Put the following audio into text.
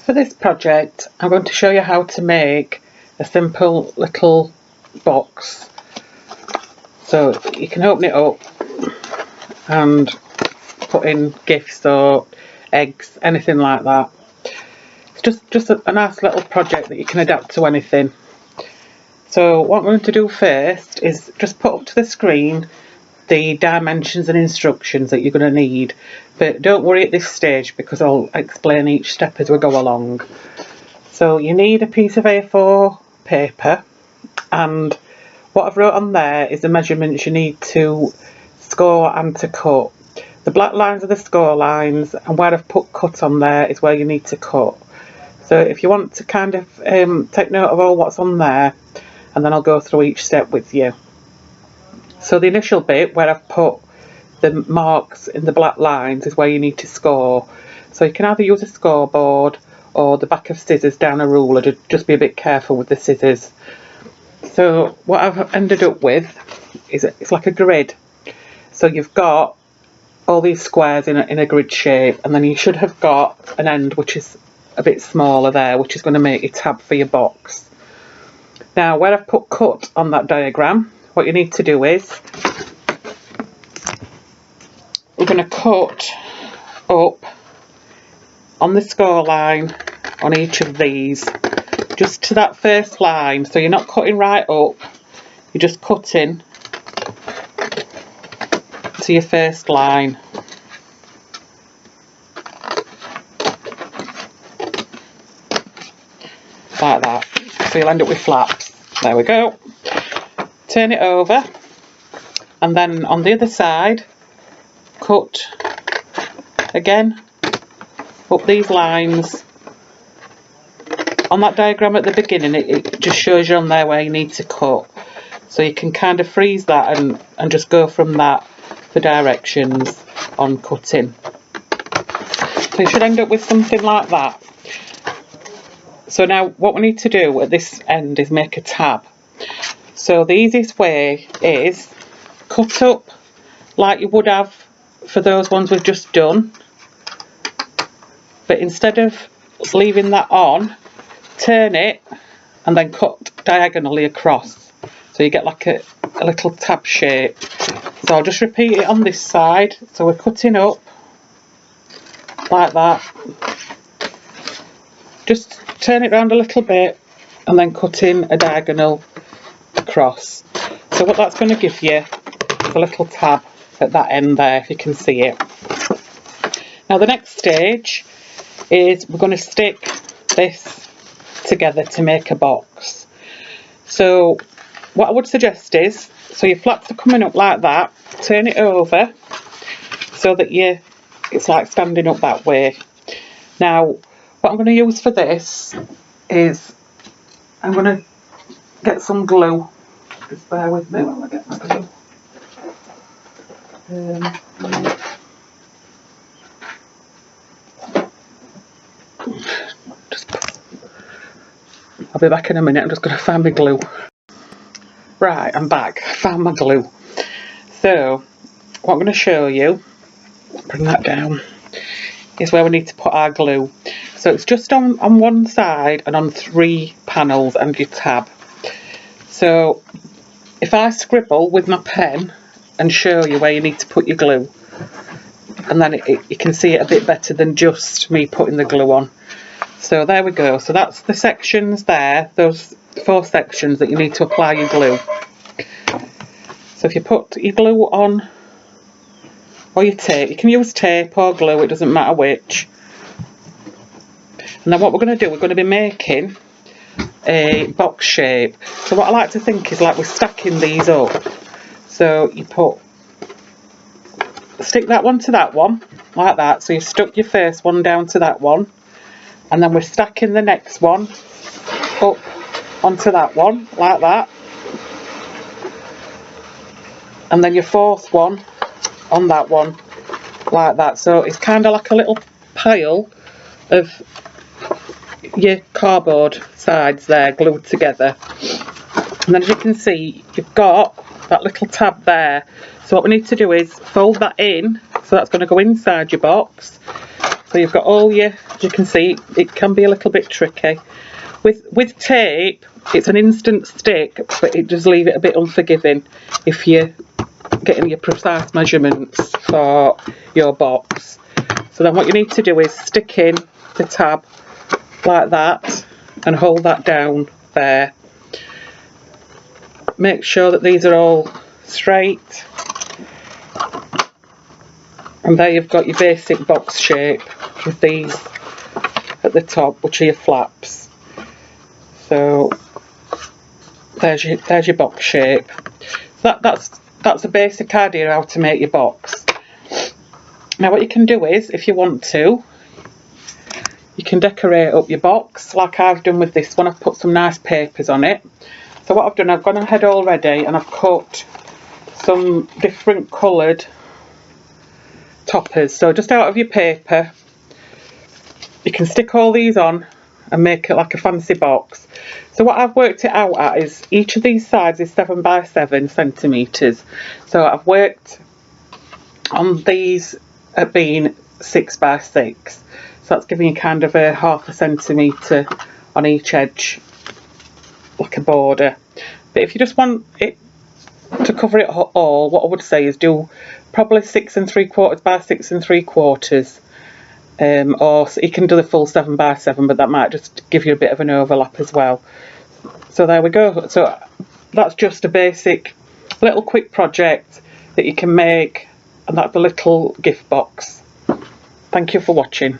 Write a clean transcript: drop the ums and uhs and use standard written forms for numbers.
For this project, I'm going to show you how to make a simple little box. So you can open it up and put in gifts or eggs, anything like that. It's just a nice little project that you can adapt to anything. So what I'm going to do first is just put up to the screen the dimensions and instructions that you're going to need, but don't worry at this stage because I'll explain each step as we go along. So you need a piece of A4 paper, and what I've wrote on there is the measurements you need to score and to cut. The black lines are the score lines, and where I've put cut on there is where you need to cut. So if you want to kind of take note of all what's on there, and then I'll go through each step with you. So the initial bit where I've put the marks in the black lines is where you need to score. So you can either use a scoreboard or the back of scissors down a ruler. Just be a bit careful with the scissors. So what I've ended up with is it's like a grid. So you've got all these squares in a grid shape, and then you should have got an end which is a bit smaller there, which is going to make your tab for your box. Now where I've put cut on that diagram, what you need to do is we're going to cut up on the score line on each of these, just to that first line. So you're not cutting right up, you're just cutting to your first line. Like that. So you'll end up with flaps. There we go. Turn it over, and then on the other side cut again up these lines. On that diagram at the beginning it just shows you on there where you need to cut, so you can kind of freeze that and just go from that for directions on cutting. So you should end up with something like that. So now what we need to do at this end is make a tab. So the easiest way is cut up like you would have for those ones we've just done, but instead of leaving that on, turn it and then cut diagonally across, so you get like a little tab shape. So I'll just repeat it on this side. So we're cutting up like that, just turn it round a little bit and then cut in a diagonal across. So what that's going to give you is a little tab at that end there, if you can see it. Now the next stage is we're going to stick this together to make a box. So what I would suggest is, so your flaps are coming up like that, turn it over so that it's like standing up that way. Now what I'm going to use for this is I'm going to get some glue. Just bear with me while I get my glue. I'll be back in a minute. I'm just going to find my glue. Right, I'm back. I found my glue. So what I'm going to show you, bring that down, is where we need to put our glue. So it's just on one side and on 3 panels and your tab. So if I scribble with my pen and show you where you need to put your glue, and then you can see it a bit better than just me putting the glue on. So there we go. So that's the sections there, those 4 sections that you need to apply your glue. So if you put your glue on, or your tape, you can use tape or glue, it doesn't matter which. And then what we're going to do, we're going to be making a box shape. So what I like to think is like we're stacking these up. So you stick that one to that one, like that. So you stuck your first one down to that one, and then we're stacking the next one up onto that one, like that. And then your 4th one on that one, like that. So it's kind of like a little pile of your cardboard sides there glued together. And then as you can see, you've got that little tab there. So what we need to do is fold that in, so that's going to go inside your box. So you've got all your, as you can see, it can be a little bit tricky. With tape, it's an instant stick, but it does leave it a bit unforgiving if you're getting your precise measurements for your box. So then what you need to do is stick in the tab like that and hold that down there. Make sure that these are all straight. And there you've got your basic box shape with these at the top, which are your flaps. So there's your box shape. That's a basic idea how to make your box. Now what you can do is, if you want to, you can decorate up your box like I've done with this one. I've put some nice papers on it. So what I've done, I've gone ahead already and I've cut some different coloured toppers. So just out of your paper, you can stick all these on and make it like a fancy box. So what I've worked it out at is each of these sides is 7 by 7 centimetres. So I've worked on these at being 6 by 6. So that's giving you kind of a 1/2 centimetre on each edge, like a border. But if you just want it to cover it all, what I would say is do probably 6 3/4 by 6 3/4. Or you can do the full 7 by 7, but that might just give you a bit of an overlap as well. So there we go. So that's just a basic little quick project that you can make, and that's a little gift box. Thank you for watching.